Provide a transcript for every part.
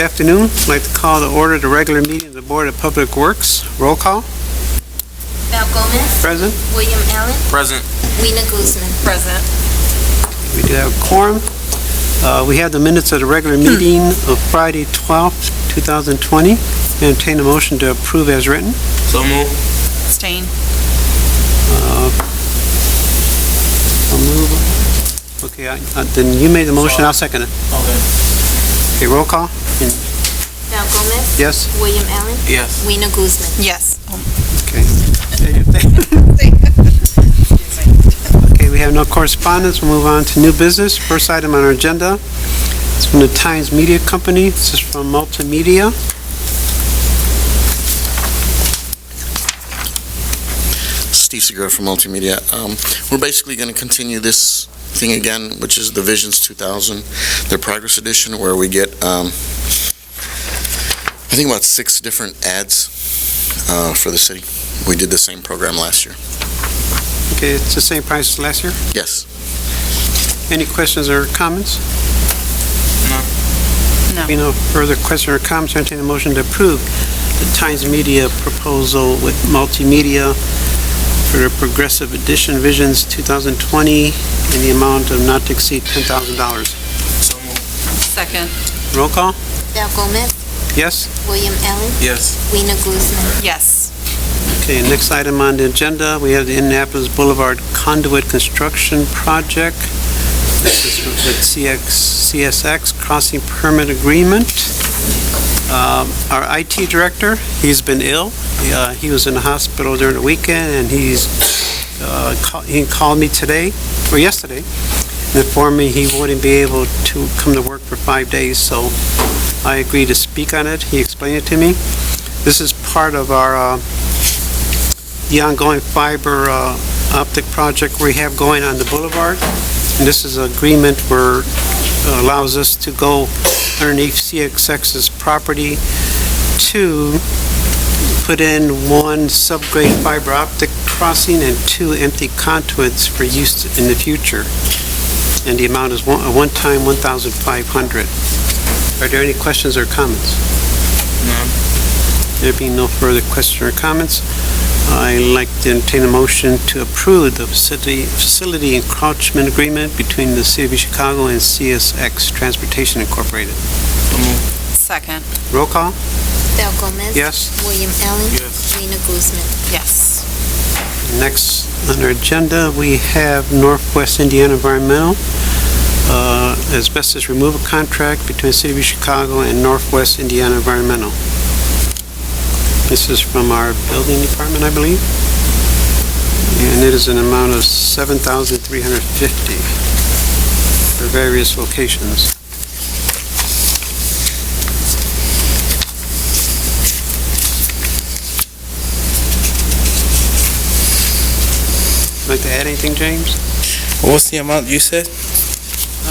afternoon. I'd like to call to order the regular meeting of the Board of Public Works. Roll call. Val Gomez. Present. William Allen. Present. Weena Guzman. Present. We do have a quorum. We have the minutes of the regular meeting of Friday, 12th, 2020. Entertain a motion to approve as written. So move. Abstain. I'll move. Okay, then you made the motion, I'll second it. Okay. Okay, roll call. Val Gomez. Yes? William Allen. Yes. Weena Guzman. Yes. Okay. Okay, we have no correspondence. We'll move on to new business. First item on our agenda is from the Times Media Company. This is from Multimedia. Steve Segura from Multimedia. We're basically going to continue this thing again, which is the Visions 2000, their Progress Edition, where we get, I think about 6 different ads for the city. We did the same program last year. Okay, it's the same price as last year? Yes. Any questions or comments? No. Be no further questions or comments, entertain a motion to approve the Times Media proposal with Multimedia for the Progressive Edition Visions 2020 in the amount of not to exceed $10,000. So move. Second. Roll call? Val Gomez. Yes? William Allen. Yes. Weena Guzman. Yes. Okay, next item on the agenda, we have the Indianapolis Boulevard Conduit Construction Project. This is with CSX Crossing Permit Agreement. Our IT director, he's been ill. He was in the hospital during the weekend, and he called me today, or yesterday, and informed me he wouldn't be able to come to work for 5 days, so I agreed to speak on it. He explained it to me. This is part of our the ongoing fiber optic project we have going on the boulevard. And this is an agreement where allows us to go underneath CSX's property to put in 1 subgrade fiber optic crossing and 2 empty conduits for use in the future. And the amount is one-time $1,500. Are there any questions or comments? None. There being no further questions or comments, I'd like to entertain a motion to approve the facility encroachment agreement between the City of Chicago and CSX Transportation Incorporated. So move. Second. Roll call? Val Gomez. Yes. William Allen. Yes. Weena Guzman. Yes. Next on our agenda, we have Northwest Indiana Environmental asbestos removal contract between the City of Chicago and Northwest Indiana Environmental. This is from our building department, I believe. And it is an amount of $7,350 for various locations. Like to add anything, James? What's the amount you said?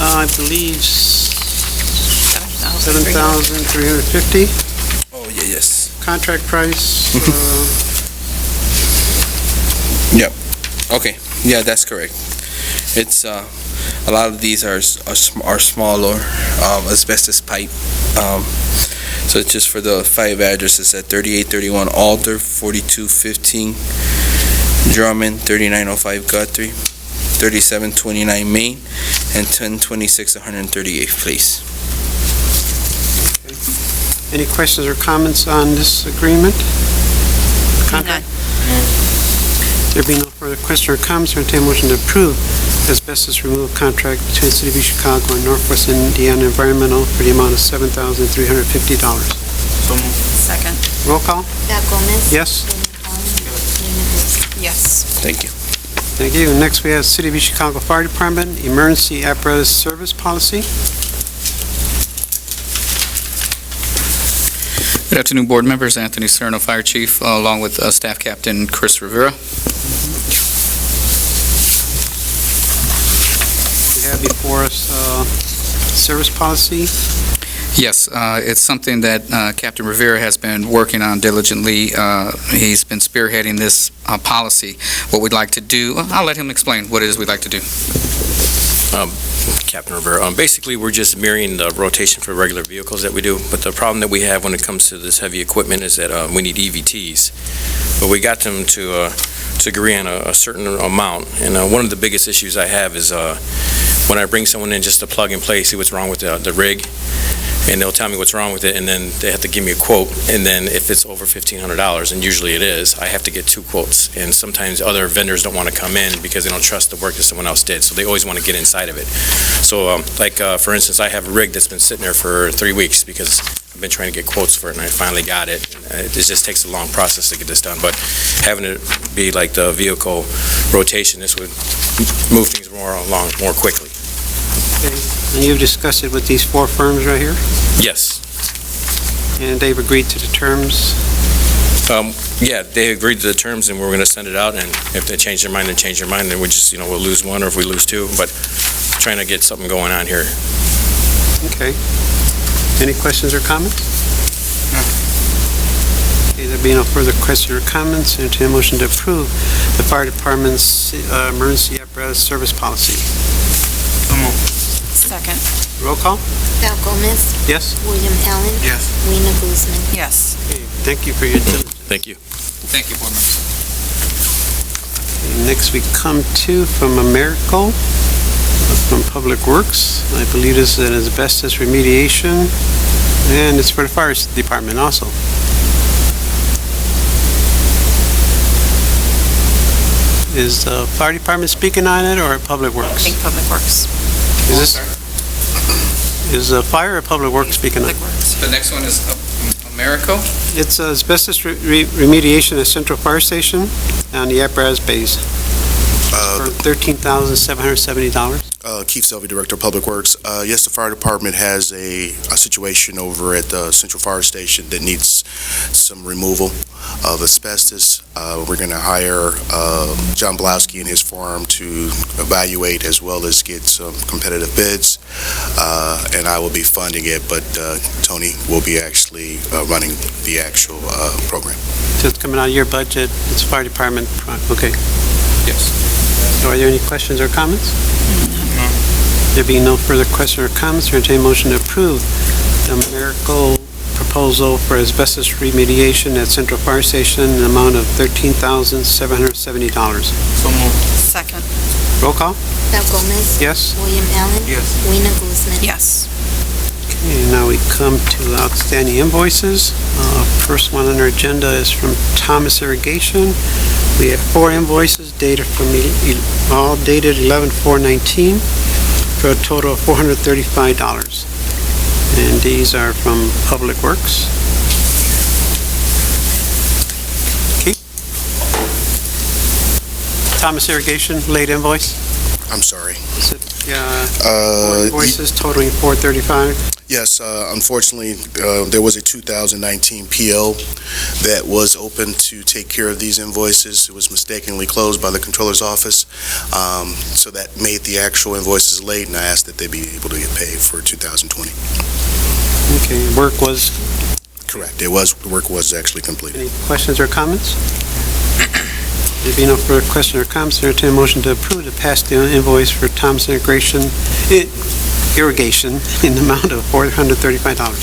I believe $7,350. Oh, yeah, yes. Contract price, Yep. Okay. Yeah, that's correct. It's a lot of these are smaller asbestos pipe. So it's just for the 5 addresses at 3831 Alder, 4215 Drummond, 3905 Guthrie, 3729 Main, and 1026 138th Place. any questions or comments on this agreement? Contract? There being no further questions or comments, I entertain a motion to approve asbestos removal contract between the City of Chicago and Northwest Indiana Environmental for the amount of $7,350. So moved. Second. Roll call? Val Gomez. Yes? William Allen. Weena Guzman. Yes. Thank you. Thank you. Next, we have City of Chicago Fire Department Emergency Apparatus Service Policy. Good afternoon, board members. Anthony Serno, Fire Chief, along with Staff Captain Chris Rivera. We have before us service policy. Yes, it's something that Captain Rivera has been working on diligently. He's been spearheading this policy. What we'd like to do, I'll let him explain what it is we'd like to do. Captain Rivera. Basically, we're just mirroring the rotation for regular vehicles that we do, but the problem that we have when it comes to this heavy equipment is that we need EVTs. But we got them to agree on a certain amount, and one of the biggest issues I have is when I bring someone in just to plug and play, see what's wrong with the rig, and they'll tell me what's wrong with it, and then they have to give me a quote, and then if it's over $1,500, and usually it is, I have to get 2 quotes, and sometimes other vendors don't want to come in because they don't trust the work that someone else did, so they always want to get inside of it. So, for instance, I have a rig that's been sitting there for 3 weeks because I've been trying to get quotes for it, and I finally got it. It just takes a long process to get this done, but having it be like the vehicle rotation, this would move things more along more quickly. And you've discussed it with these 4 firms right here, Yes. and they've agreed to the terms? Yeah, they agreed to the terms, and we're going to send it out, and if they change their mind, then we just, we'll lose 1, or if we lose 2, but trying to get something going on here. Okay. Any questions or comments? No. Okay, there being no further questions or comments, entertain a motion to approve the fire department's emergency apparatus service policy. Second. Roll call? Val Gomez, Yes? William Allen. Yes. Rena Guzman. Yes. Okay, thank you for your diligence. Thank you. Thank you, Board Member. Next we come to from Americal, from Public Works. I believe this is an asbestos remediation, and it's for the fire department also. Is the fire department speaking on it, or Public I Works? think Public Works. Is the fire or Public Works speaking on it? Public Works. The next one is Americo. It's asbestos remediation at Central Fire Station on the apparatus bays for $13,770. Keith Selvey, Director of Public Works. Yes, the fire department has a situation over at the Central Fire Station that needs some removal of asbestos. We're going to hire John Blowski and his firm to evaluate as well as get some competitive bids, and I will be funding it, but Tony will be actually running the actual program. So it's coming out of your budget, it's fire department, okay. Yes. Are there any questions or comments? There being no further questions or comments, entertain a motion to approve the Americal proposal for asbestos remediation at Central Fire Station in the amount of $13,770. Second. Roll call? Val Gomez, Yes? William Allen. Yes. Rena Guzman. Yes. Okay, now we come to outstanding invoices. First one on our agenda is from Thomas Irrigation. We have 4 invoices dated all dated 11/4/19 for a total of $435. And these are from Public Works. Okay. Thomas Irrigation, late invoice. I'm sorry. Is it, 4 invoices totaling $435? Yes, unfortunately, there was a 2019 PO that was open to take care of these invoices. It was mistakenly closed by the Controller's Office, so that made the actual invoices late, and I asked that they be able to get paid for 2020. Okay, work was, Correct. The work was actually completed. any questions or comments? There being no further questions or comments, entertain a motion to approve the past due invoice for Thomas Irrigation in the amount of $435.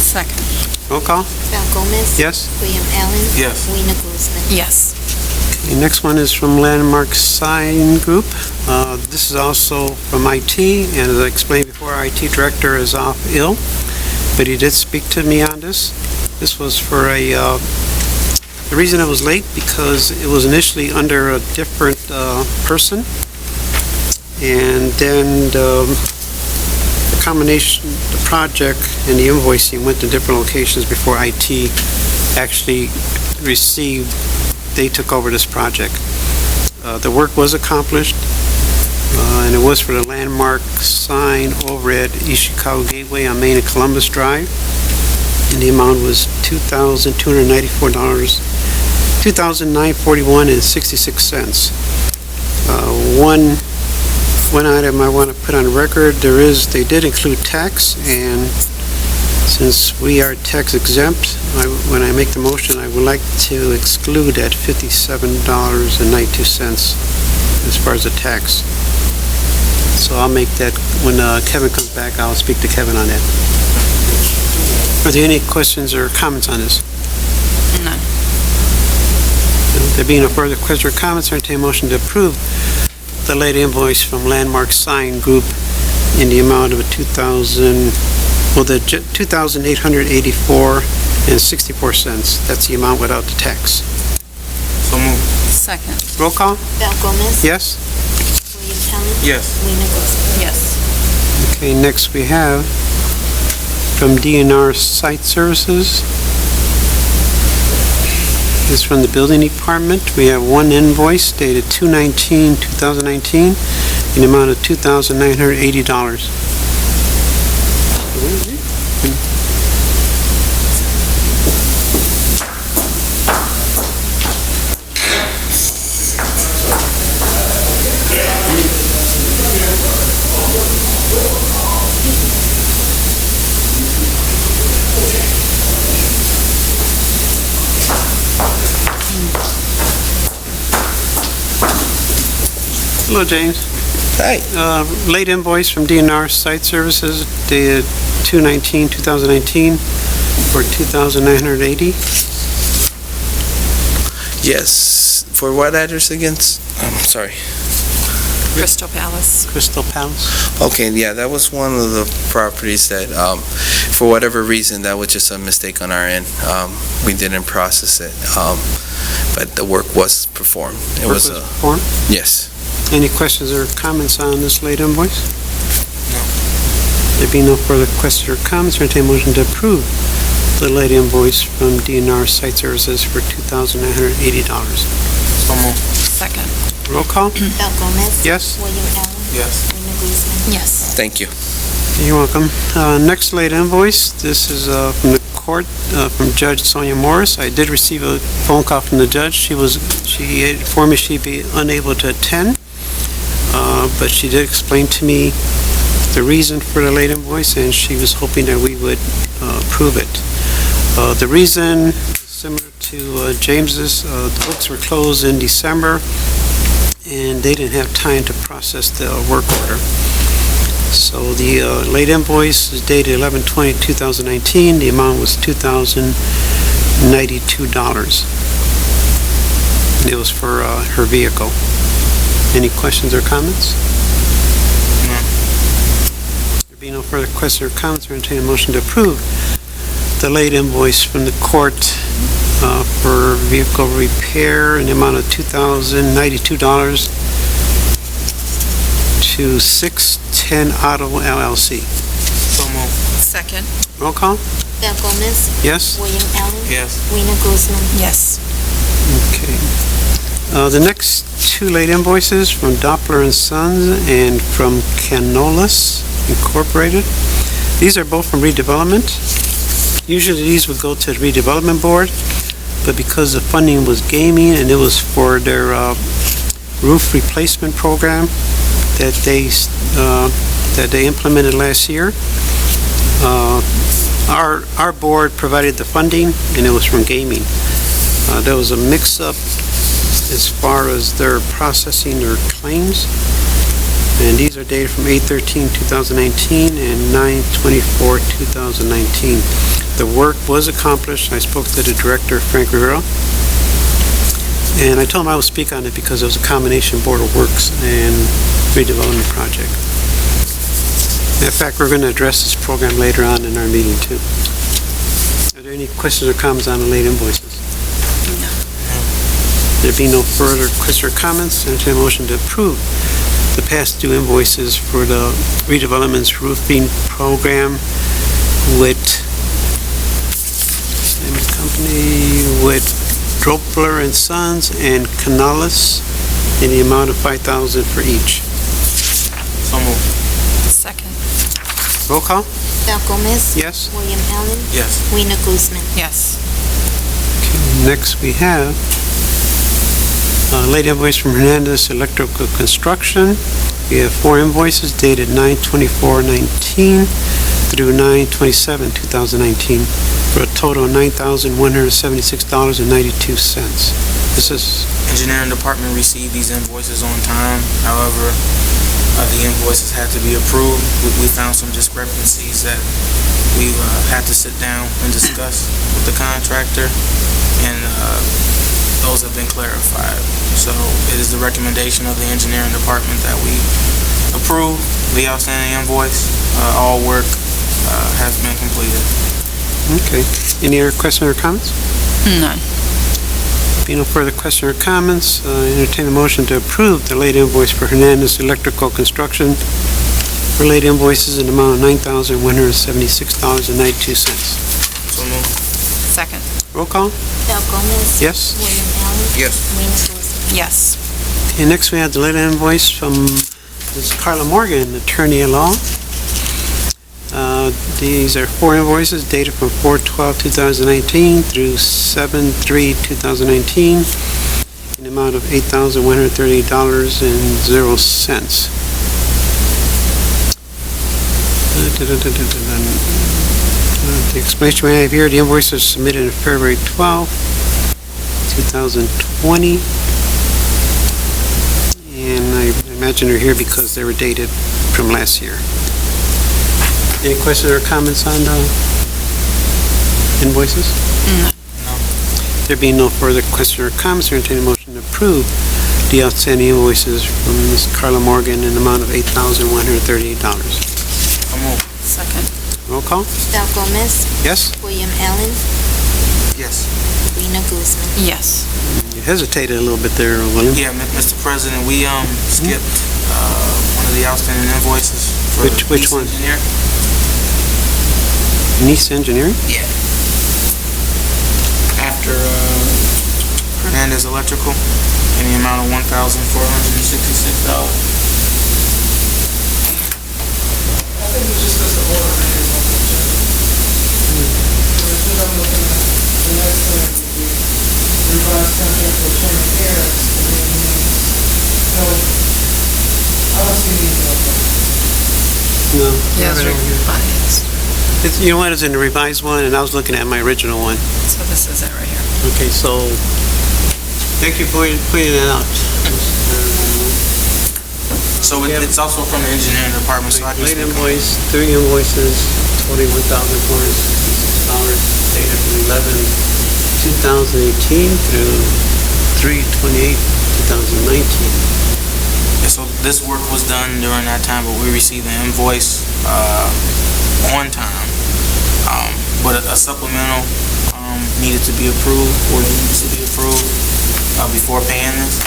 Second. Roll call? Val Gomez. Yes? William Allen. Yes. Rena Guzman. Yes. The next one is from Landmark Sign Group. This is also from IT, and as I explained before, our IT director is off ill, but he did speak to me on this. This was for the reason it was late, because it was initially under a different person, and then the combination, the project and the invoicing went to different locations before IT actually received, they took over this project. The work was accomplished, and it was for the Landmark Sign over at East Chicago Gateway on Main and Columbus Drive, and the amount was $2,941.66. One item I want to put on record, they did include tax, and since we are tax exempt, when I make the motion, I would like to exclude that $57.92 as far as the tax. So I'll make that, when Kevin comes back, I'll speak to Kevin on that. Are there any questions or comments on this? None. There being no further questions or comments, I entertain a motion to approve the late invoice from Landmark Sign Group in the amount of $2,884.64. That's the amount without the tax. So moved. Second. Roll call? Val Gomez. Yes? William Allen. Yes. Rena Guzman. Yes. Okay, next we have from DNR Site Services. This is from the Building Department. We have one invoice dated 2/19/2019 in the amount of $2,980. Hello, James. Hi. Late invoice from DNR Site Services dated 2/19/2019 for $2,980. Yes. For what address again? I'm sorry. Crystal Palace. Crystal Palace. Okay, yeah, that was one of the properties that, for whatever reason, that was just a mistake on our end. We didn't process it, but the work was performed. It Work was, performed. yes. Any questions or comments on this late invoice? No. There being no further questions or comments, I entertain a motion to approve the late invoice from DNR Site Services for $2,980. So moved. Second. Roll call? Val Gomez. Yes? William Allen. Yes. Rena Guzman. Yes. Thank you. You're welcome. Next late invoice, this is from the court, from Judge Sonia Morris. I did receive a phone call from the judge. She informed me she'd be unable to attend, but she did explain to me the reason for the late invoice, and she was hoping that we would approve it. The reason, similar to James's, the books were closed in December, and they didn't have time to process the work order. So the late invoice is dated 11/20/2019. The amount was $2,092. And it was for her vehicle. Any questions or comments? No. There being no further questions or comments, I entertain a motion to approve the late invoice from the court for vehicle repair in the amount of $2,092 to 610 Auto LLC. So moved. Second. Roll call? Val Gomez. Yes? William Allen. Yes. Rena Guzman. Yes. Okay. The next two late invoices from Doppler and Sons and from Canolas Incorporated. These are both from redevelopment. Usually these would go to the redevelopment board, but because the funding was gaming and it was for their roof replacement program that they implemented last year, our board provided the funding and it was from gaming. There was a mix-up as far as their processing their claims, and these are dated from 8/13/2019 and 9/24/2019. The work was accomplished. I spoke to the director, Frank Rivera, and I told him I would speak on it because it was a combination Board of Works and redevelopment project. In fact, we're going to address this program later on in our meeting too. Are there any questions or comments on the late invoices? No. There be no further questions or comments, entertain a motion to approve the past due invoices for the redevelopment's roofing program with name of the company, with Dropler and Sons and Canales in the amount of $5,000 for each. So moved. Second. Roll call? Val Gomez. Yes? William Allen. Yes. Rena Guzman. Yes. Next, we have late invoice from Hernandez Electrical Construction. We have 4 invoices dated 9/24/19 through 9/27/2019 for a total of $9,176.92. This is, Engineering department received these invoices on time. However, the invoices had to be approved. We found some discrepancies that we had to sit down and discuss with the contractor, and those have been clarified. So it is the recommendation of the engineering department that we approve the outstanding invoice. All work has been completed. Okay. Any other questions or comments? None. Being no further questions or comments, entertain a motion to approve the late invoice for Hernandez Electrical Construction for late invoices in the amount of $9,176.92. So moved. Second. Roll call? Al Gomez. Yes. William Allen. Yes. Rena Guzman. Yes. Okay, next we have the late invoice from Ms. Carla Morgan, attorney at law. These are 4 invoices dated from 4/12/2019 through 7/3/2019 in the amount of $8,130.00. The explanation we have here, the invoices are submitted on February 12, 2020. And I imagine they're here because they were dated from last year. Any questions or comments on the invoices? No. There being no further questions or comments, I entertain a motion to approve the outstanding invoices from Ms. Carla Morgan in the amount of $8,138. So moved. Second. Roll call? Al Gomez. Yes? William Allen. Yes. Rena Guzman. Yes. You hesitated a little bit there, William. Yeah, Mr. President, we skipped one of the outstanding invoices for Which East one? Engineer. Nice Engineering? Yeah. After Hernandez Electrical in the amount of $1,466. No. Yes, revised. You know what, it's in the revised one, and I was looking at my original one. So this is it right here. Okay, so, thank you for pointing that out. So it's also from the engineering department, so I can Late speak on it. invoice, 3 invoices, totaling $1,466, dated from 11/2018 through 3/28/2019. Yeah, so this work was done during that time, but we received the invoice on time. But a supplemental needed to be approved, or needs to be approved before paying this.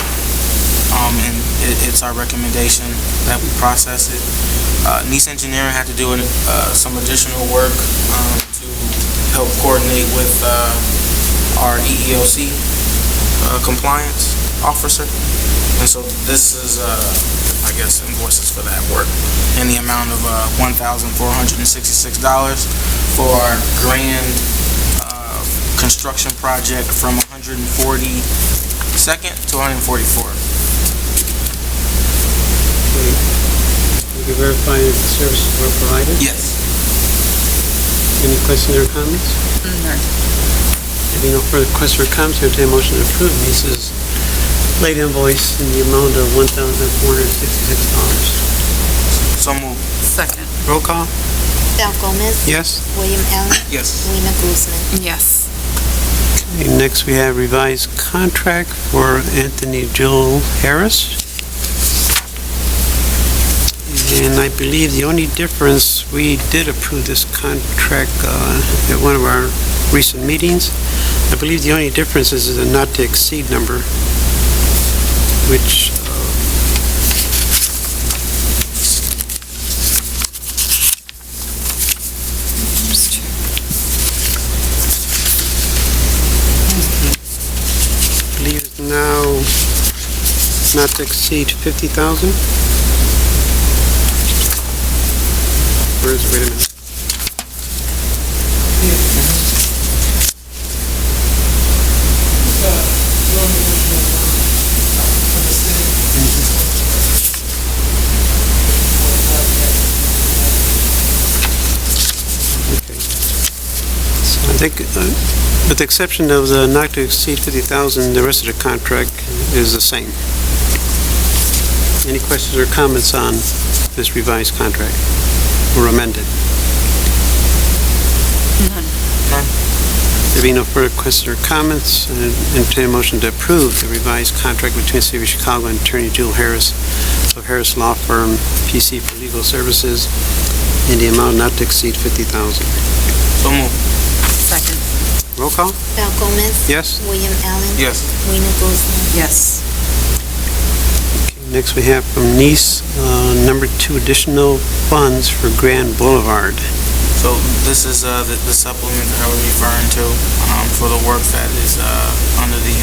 And it's our recommendation that we process it. Nice Engineering had to do some additional work to help coordinate with our EEOC compliance officer. And so this is, I guess, invoices for that work in the amount of $1,466 for our grand construction project from 142nd to 144. You can verify if the services were provided? Yes. Any questions or comments? None. There being no further questions or comments, I entertain a motion to approve Nice's late invoice in the amount of $1,466. So moved. Second. Roll call? Al Gomez. Yes? William Allen. Yes. Rena Guzman. Yes. Okay, next we have revised contract for Anthony Joel Harris. And I believe the only difference, we did approve this contract at one of our recent meetings. I believe the only difference is the not to exceed number, which I believe is now not to exceed 50,000. Wait a minute. Okay. So I think, with the exception of the not to exceed 50,000, the rest of the contract is the same. Any questions or comments on this revised contract or amended? None. There being no further questions or comments, entertain a motion to approve the revised contract between the City of Chicago and Attorney Jewel Harris of Harris Law Firm, PC for legal services, in the amount not to exceed $50,000. So moved. Second. Roll call? Val Gomez. Yes? William Allen. Yes. Rena Guzman. Yes. Next, we have from Nice, number 2, additional funds for Grand Boulevard. So this is the supplement that I was referring to for the work that is under the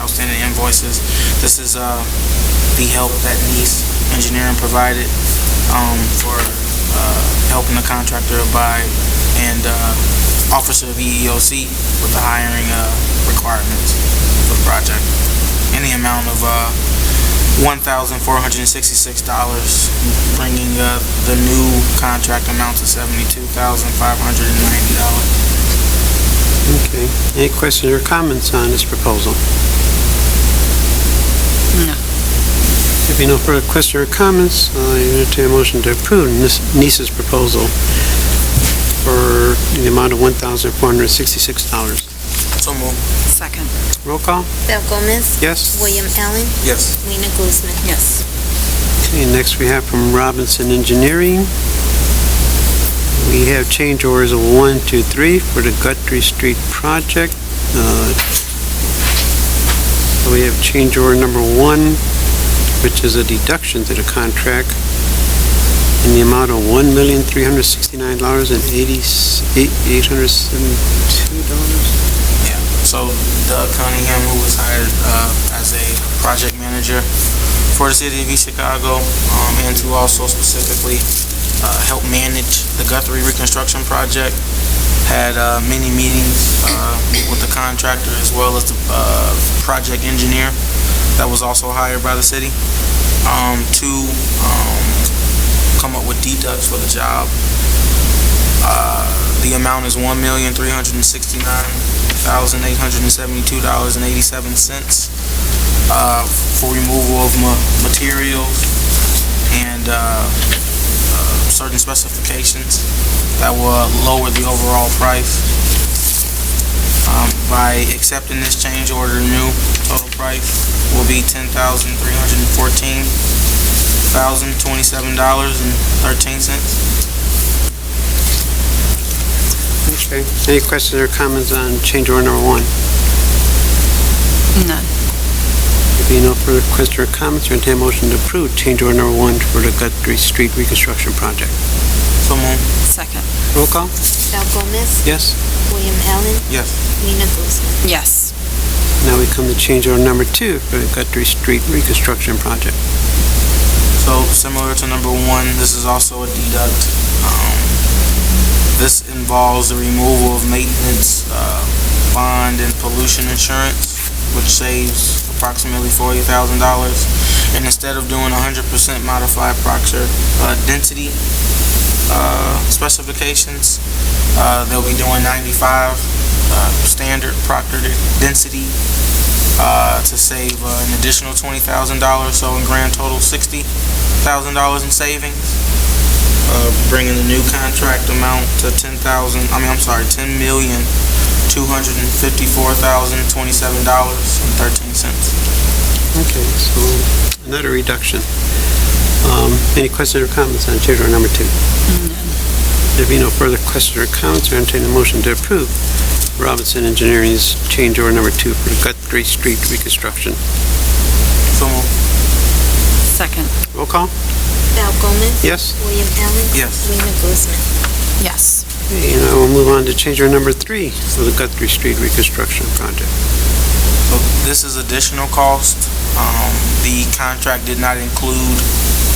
outstanding invoices. This is the help that Nice Engineering provided for helping the contractor abide and Officer of EEOC with the hiring requirements for the project in the amount of $1,466, bringing the new contract amount to $72,590. Okay. Any questions or comments on this proposal? No. There being no further questions or comments, I entertain a motion to approve Nice's proposal for the amount of $1,466. So moved. Second. Roll call? Val Gomez. Yes? William Allen. Yes. Rena Guzman. Yes. Okay, next we have from Robinson Engineering. We have change orders of 1, 2, 3 for the Guthrie Street project. So we have change order number 1, which is a deduction to the contract in the amount of $1,369,872. So Doug Cunningham, who was hired as a project manager for the City of East Chicago, and to also specifically help manage the Guthrie reconstruction project, had many meetings with the contractor as well as the project engineer that was also hired by the city to come up with deducts for the job. The amount is $1,369,872.87 for removal of materials and certain specifications that will lower the overall price. By accepting this change order, the new total price will be $10,314,027.13. Okay. Any questions or comments on change order number 1? None. There being no further questions or comments, I entertain a motion to approve change order number 1 for the Guthrie Street reconstruction project. So moved. Second. Roll call? Val Gomez. Yes? William Allen. Yes. Rena Guzman. Yes. Now we come to change order number 2 for the Guthrie Street reconstruction project. So similar to number 1, this is also a deduct. This involves the removal of maintenance, bond, and pollution insurance, which saves approximately $40,000. And instead of doing 100% modified Proctor density specifications, they'll be doing 95 standard Proctor density to save an additional $20,000, so in grand total $60,000 in savings. Bringing the new contract amount to $10,254,027.13. Okay, so another reduction. Any questions or comments on change order number 2? There be no further questions or comments, I entertain a motion to approve Robinson Engineering's change order number 2 for the Guthrie Street reconstruction. So moved. Second. Roll call? Val Gomez. Yes? William Allen. Yes. Rena Guzman. Yes. Okay, and I will move on to change order number 3 for the Guthrie Street reconstruction project. So this is additional cost. The contract did not include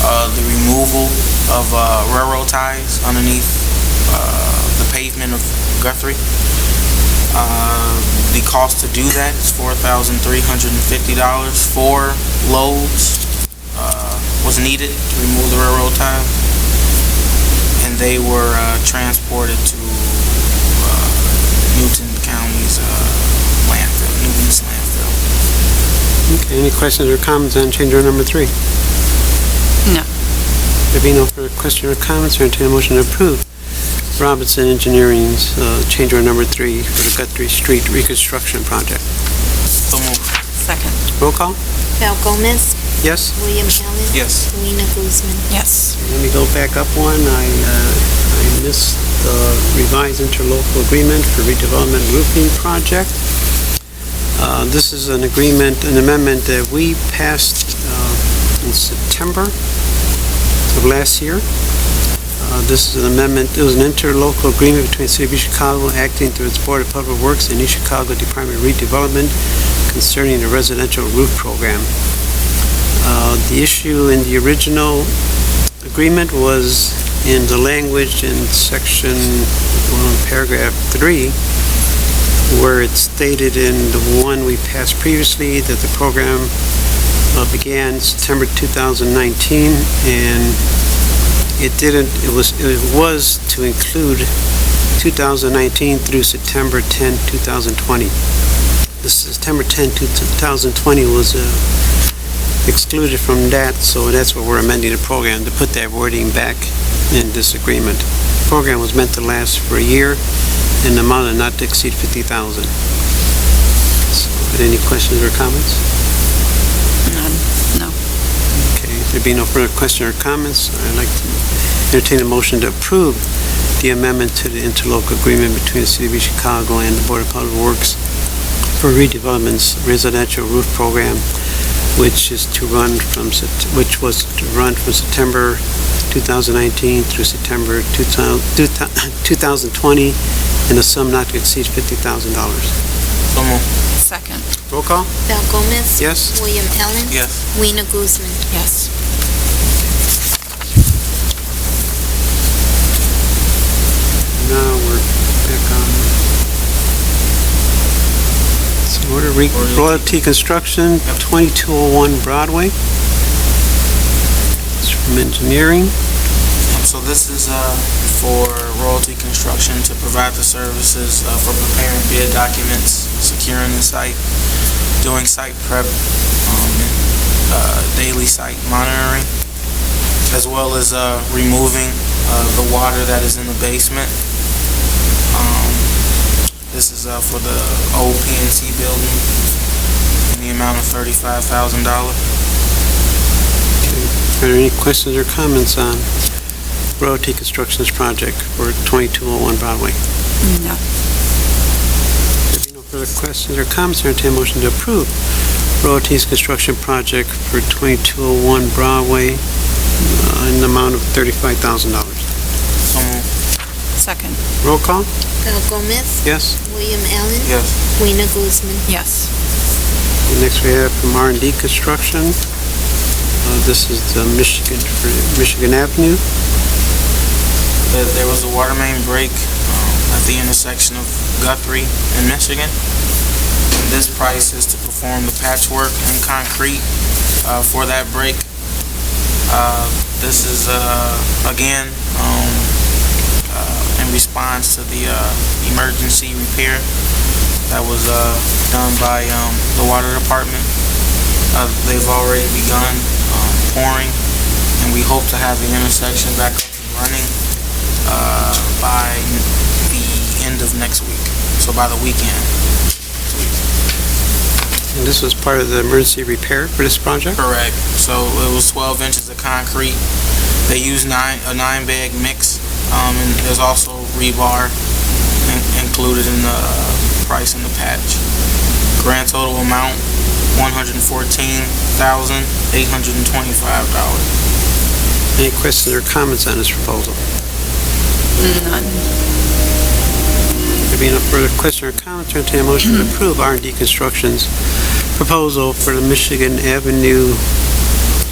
the removal of railroad ties underneath the pavement of Guthrie. The cost to do that is $4,350. 4 loads was needed to remove the railroad tie, and they were transported to Newton County's landfill, Newton's landfill. Okay, any questions or comments on change order number 3? be no further question or comments, or entertain a motion to approve Robinson Engineering's change order number 3 for the Guthrie Street reconstruction project. So moved. Second. Roll call? Val Gomez, Yes? William Allen. Yes. Rena Guzman. Yes. Let me go back up one. I missed the revised interlocal agreement for redevelopment roofing project. This is an amendment that we passed in September of last year. This is an amendment, it was an interlocal agreement between the City of East Chicago acting through its Board of Public Works and East Chicago Department of Redevelopment concerning the residential roof program. The issue in the original agreement was in the language in paragraph 3, where it stated in the one we passed previously that the program began September 2019, and it was to include 2019 through September 10, 2020. The September 10, 2020 was excluded from that, so that's what we're amending the program, to put that wording back in this agreement. The program was meant to last for a year, and the amount of not to exceed $50,000. So, any questions or comments? None. No. Okay, if there be no further question or comments, I'd like to entertain a motion to approve the amendment to the interlocal agreement between the City of East Chicago and the Board of Public Works for redevelopment's residential roof program, which was to run from September 2019 through September 2020, and a sum not to exceed $50,000. So moved. Second. Roll call? Val Gomez. Yes? William Allen. Yes. Rena Guzman. Yes. Now we're back on. So order royalty construction, 2201 Broadway. It's from engineering. So this is for Royalty Construction to provide the services for preparing bid documents, securing the site, doing site prep, daily site monitoring, as well as removing the water that is in the basement. This is for the old PNC building in the amount of $35,000. Are there any questions or comments on Royalty Construction's project for 2201 Broadway? No. There be no further questions or comments, or entertain a motion to approve Royalty's construction project for 2201 Broadway in the amount of $35,000. So moved. Second. Roll call? Val Gomez. Yes? William Allen. Yes. Rena Guzman. Yes. And next we have from R&D Construction. This is the Michigan Avenue. There was a water main break at the intersection of Guthrie and Michigan. And this price is to perform the patchwork and concrete for that break. This is, again, in response to the emergency repair that was done by the water department. They've already begun pouring, and we hope to have the intersection back up and running by the end of next week, so by the weekend. And this was part of the emergency repair for this project? Correct. So it was 12 inches of concrete. They used a 9-bag mix, and there's also rebar included in the price in the patch. Grand total amount, $114,825. Any questions or comments on this proposal? None. There being no further question or comments, I entertain a motion to approve R&D Construction's proposal for the Michigan Avenue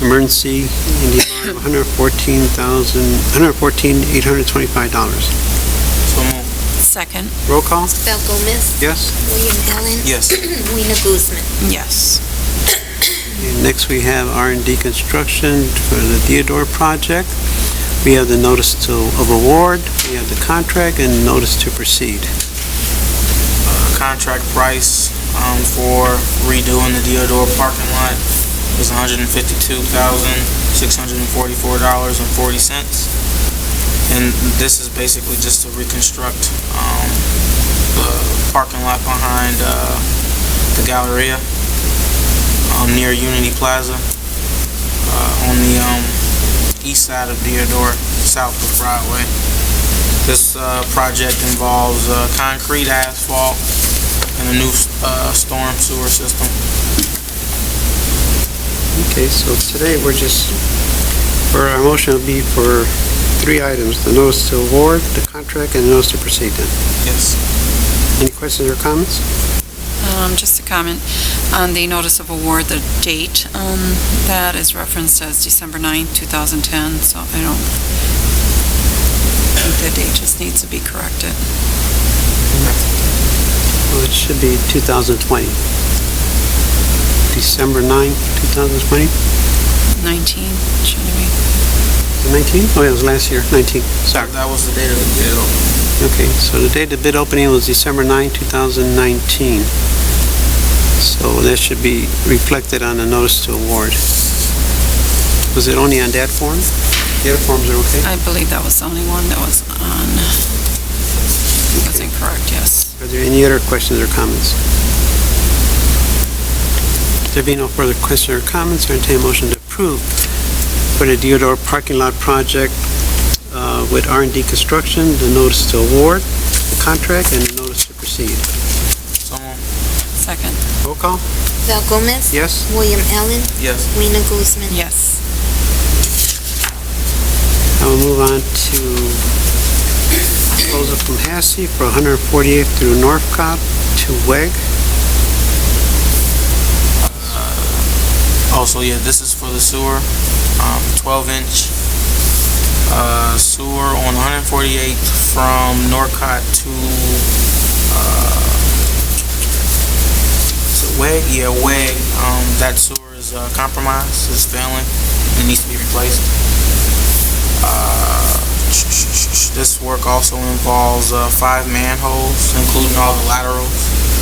emergency in the amount of $114,825. So moved. Second. Roll call? Val Gomez. Yes? William Allen. Yes. Rena Guzman. Yes. And next we have R&D Construction for the Theodore project. We have the notice of award, we have the contract, and notice to proceed. Contract price for redoing the Theodore parking lot is $152,000. $644.40. And this is basically just to reconstruct the parking lot behind the Galleria near Unity Plaza on the east side of Deodora, south of Broadway. This project involves concrete, asphalt, and a new storm sewer system. Okay, so today our motion will be for 3 items: the notice to award, the contract, and the notice to proceed then. Yes. Any questions or comments? Just a comment on the notice of award, the date, that is referenced as December 9th, 2010, so I don't think the date just needs to be corrected. Well, it should be 2020. December 9th, 2020? 19, shouldn't it 19? Oh, yeah, it was last year, 19. Sorry. That was the date of the bid opening. Okay, so the date of bid opening was December 9, 2019. So that should be reflected on the notice to award. Was it only on that form? The other forms are okay? I believe that was the only one that was on, was incorrect, yes. Are there any other questions or comments? If there be no further questions or comments, I entertain a motion to approve for the Deodora parking lot project with R&D Construction, the notice to award, the contract, and the notice to proceed. So moved. Second, Roll call? Val Gomez. Yes? William Allen. Yes. Rena Guzman. yes. I will move on to proposal from HASI for 148th through Northcott to WEG. Also, yeah, this is for the sewer, 12-inch sewer on 148th from Norcott to is it WEG? Yeah, WEG. That sewer is compromised, it's failing, it needs to be replaced. This work also involves 5 manholes, including all the laterals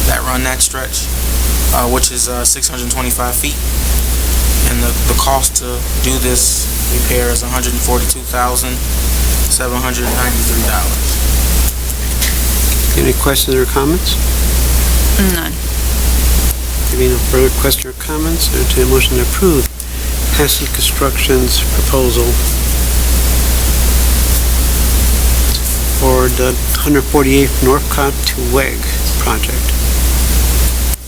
that run that stretch, which is 625 feet. And the cost to do this repair is $142,793. Any questions or comments? None. There being no further questions or comments, I entertain a motion to approve HASI Construction's proposal for the 148th Northcott to WEG project.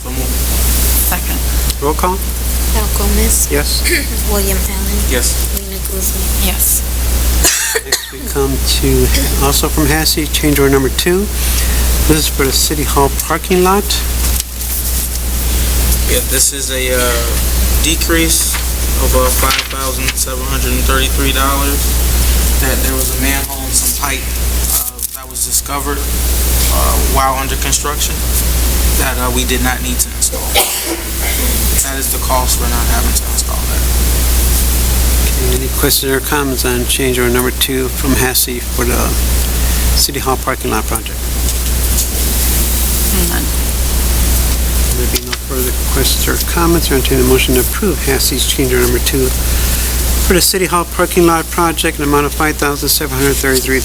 So moved. Second, Roll call? Val Gomez. Yes? William Allen. Yes. Rena Guzman. yes. Next we come to, also from HASI, change order number 2. This is for the City Hall parking lot. Yeah, this is a decrease of $5,733. That there was a manhole and some pipe that was discovered while under construction that we did not need to install. That is the cost for not having to install that. Any questions or comments on change order number 2 from HASI for the City Hall parking lot project? None. There be no further questions or comments, or entertain a motion to approve HASI's change order number 2 for the City Hall parking lot project in the amount of $5,733.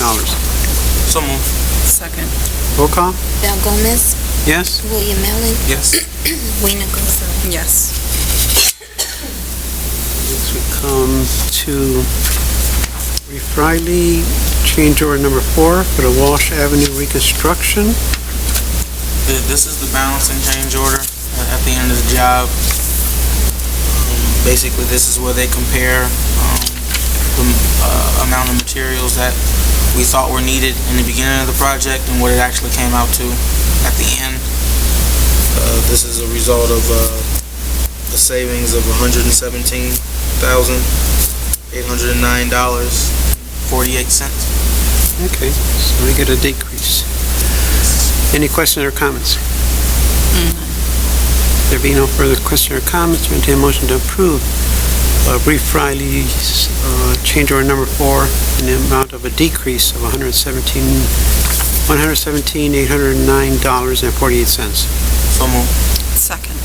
So moved. Second, Roll call? Val Gomez. Yes? William Allen. Yes. Rena Guzman. yes. Next we come to Reef Riley, change order number 4 for the Walsh Avenue reconstruction. This is the balancing change order at the end of the job. Basically, this is where they compare the amount of materials that we thought were needed in the beginning of the project and what it actually came out to at the end. This is a result of a savings of $117,809.48. Okay, so we get a decrease. Any questions or comments? There be no further questions or comments, I entertain a motion to approve Reef Riley's change order number 4 in the amount of a decrease of $117,809.48. So moved. Second,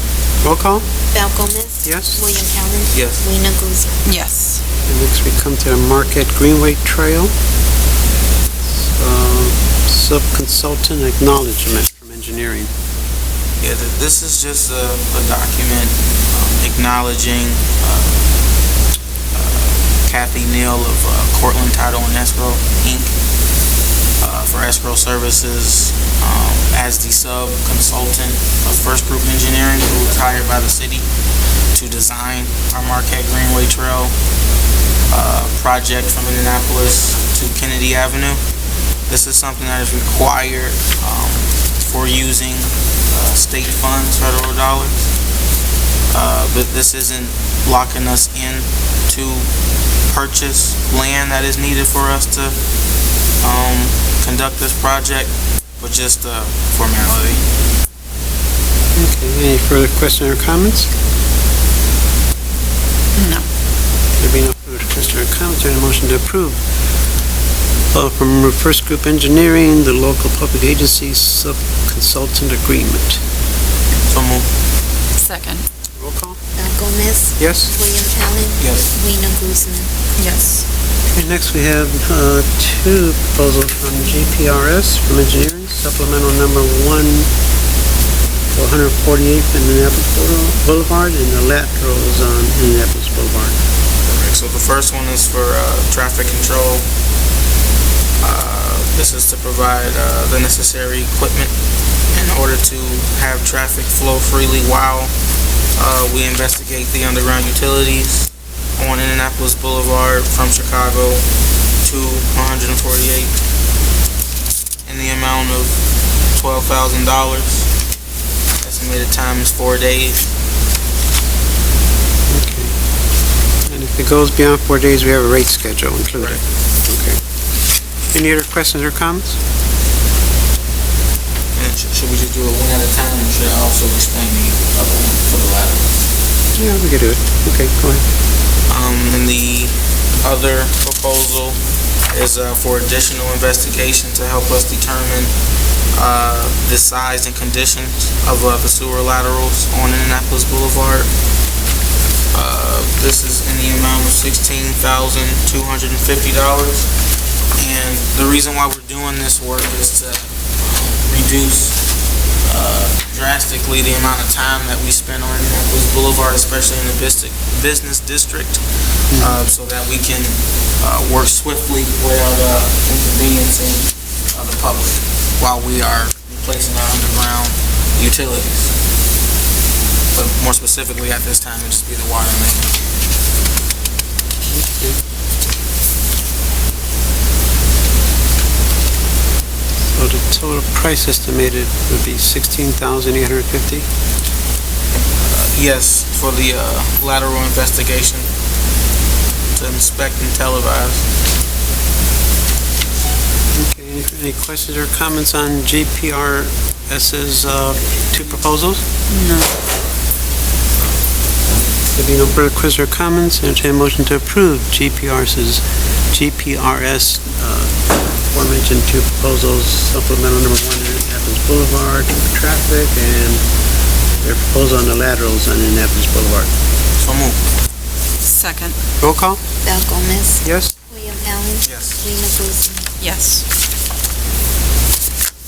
Roll call? Val Gomez. Yes? William Allen. Yes. Rena Guzman. yes. And next we come to the Marquette Greenway Trail. Sub-consultant acknowledgement from engineering. Yeah, this is just a document acknowledging Kathy Neal of Cortland Title and Escrow, Inc. For escrow services as the sub-consultant of First Group Engineering, who was hired by the city to design our Marquette Greenway Trail project from Indianapolis to Kennedy Avenue. This is something that is required for using state funds, federal dollars. But this isn't locking us in to purchase land that is needed for us to conduct this project, but just a formality. Okay, any further questions or comments? No. There being no further questions or comments, any motion to approve? From First Group Engineering, the local public agency sub-consultant agreement. So move. Second. Roll call? Val Gomez, Yes? William Allen, Yes. Rena Guzman. Yes. Okay, next we have two proposals from GPRS from engineering, supplemental number 1 for 148th and Indianapolis Boulevard, and the laterals on Indianapolis Boulevard. Correct. So the first one is for traffic control. This is to provide the necessary equipment in order to have traffic flow freely while we investigate the underground utilities on Indianapolis Boulevard from Chicago to 148th in the amount of $12,000. Estimated time is 4 days. Okay. And if it goes beyond 4 days, we have a rate schedule included. Okay. Any other questions or comments? And should we just do it one at a time, or should I also explain the other one for the latter? Yeah, we could do it. Okay, go ahead. And the other proposal is for additional investigation to help us determine the size and conditions of the sewer laterals on Indianapolis Boulevard. This is in the amount of $16,250. And the reason why we're doing this work is to reduce drastically the amount of time that we spend on Indianapolis Boulevard, especially in the business district, so that we can work swiftly without inconveniencing the public while we are replacing our underground utilities. But more specifically at this time, it'll just be the water main. So the total price estimated would be $16,850? Yes, for the lateral investigation to inspect and televise. Okay, any questions or comments on GPRS's two proposals? No. There being no further questions or comments, entertain a motion to approve GPRS aforementioned two proposals, supplemental number 1 Indianapolis Boulevard for traffic, and their proposal on the laterals on Indianapolis Boulevard. So move. Second. Roll call? Val Gomez, Yes? William Allen, Yes. Rena Guzman. Yes.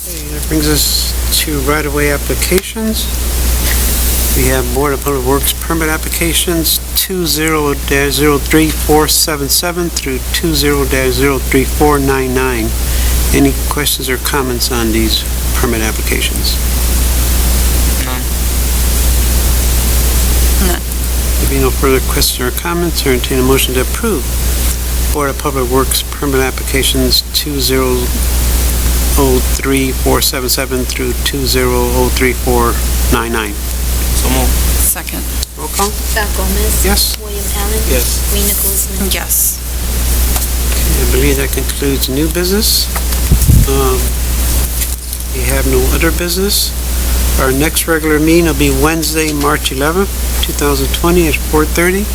Okay, that brings us to right-of-way applications. We have Board of Public Works permit applications 20-03477 through 20-03499. Any questions or comments on these permit applications? None. None. There being no further questions or comments, or entertain a motion to approve Board of Public Works permit applications 20-03477 through 20-03499. So move. Second. Roll call? Val Gomez, Yes? William Allen, Yes. Rena Guzman. Yes. I believe that concludes new business. We have no other business. Our next regular meeting will be Wednesday, March 11th, 2020 at 4:30.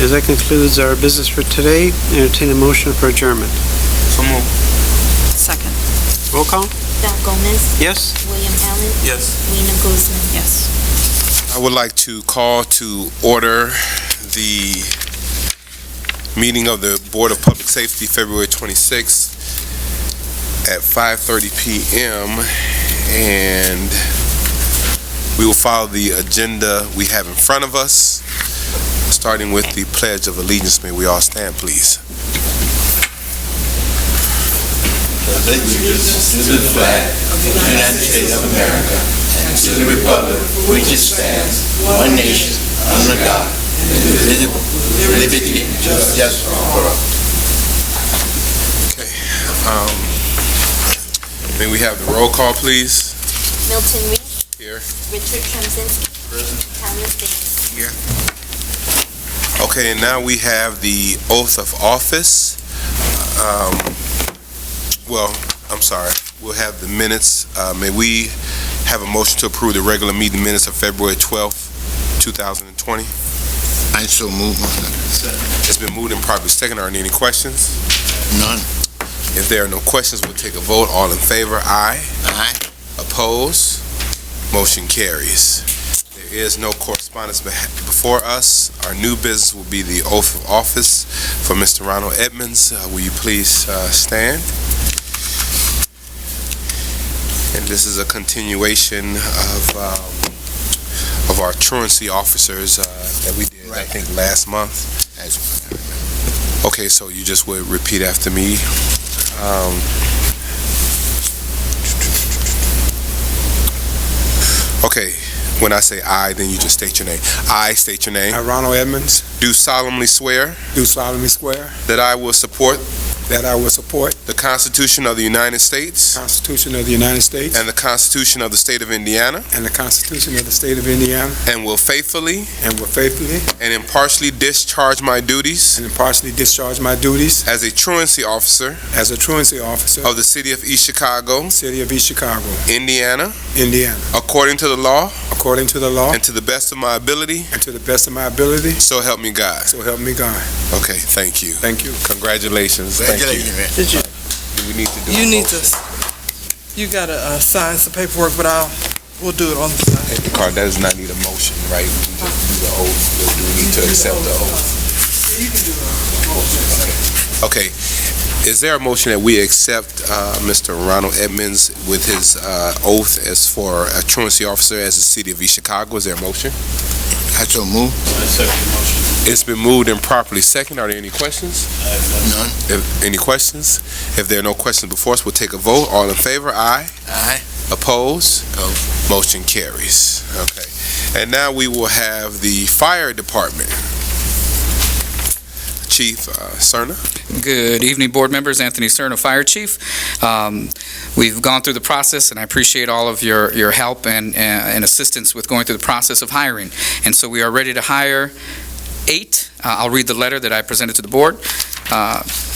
As that concludes our business for today, entertain a motion for adjournment. So move. Second. Roll call? Val Gomez, Yes? William Allen, Yes. Rena Guzman. Yes. I would like to call to order the meeting of the Board of Public Safety, February 26th at 5:30 p.m. And we will follow the agenda we have in front of us, starting with the Pledge of Allegiance. May we all stand, please. Allegiance to the flag of the United States of America and to the republic which it stands, one nation, under God, indivisible, with liberty and justice for all. Okay. May we have the roll call, please? Milton Reed. Here. Richard Tremzinski. Thomas Davis. Here. Okay, and now we have the oath of office. We'll have the minutes. May we have a motion to approve the regular meeting minutes of February 12th, 2020? I so move. It's been moved and properly second. Are there any questions? None. If there are no questions, we'll take a vote. All in favor, aye. Aye. Opposed? Motion carries. There is no correspondence before us. Our new business will be the oath of office for Mr. Ronald Edmonds. Will you please stand? And this is a continuation of our truancy officers that we did, I think, last month. Okay, so you just would repeat after me. Okay, when I say I, then you just state your name. I state your name. I, Ronald Edmonds, Do solemnly swear do solemnly swear that I will support that I will support the Constitution of the United States the Constitution of the United States and the Constitution of the State of Indiana, and the Constitution of the State of Indiana, and will faithfully and will faithfully and impartially discharge my duties and impartially discharge my duties as a truancy officer as a truancy officer of the City of East Chicago, City of East Chicago, Indiana, Indiana, according to the law according to the law and to the best of my ability, and to the best of my ability, so help me God. so help me God. Okay, thank you. Thank you. Congratulations. Thank you. Did you? Do we need to do You a need motion? to, you gotta sign some paperwork, but we'll do it on the side. Hey, Carl, that does not need a motion, right? We just do the oath. Do we need to accept the oath? You can do it. Okay. Is there a motion that we accept Mr. Ronald Edmonds with his oath as for a truancy officer as the City of East Chicago? Is there a motion? I so move. It's been moved and properly second. Are there any questions? None. Any questions? If there are no questions before us, we'll take a vote. All in favor? Aye. Aye. Opposed? No. Motion carries. Okay. And now we will have the Fire Department. Chief Cerna. Good evening, board members. Anthony Cerna, Fire Chief. We've gone through the process, and I appreciate all of your help and assistance with going through the process of hiring. And so we are ready to hire 8. I'll read the letter that I presented to the board,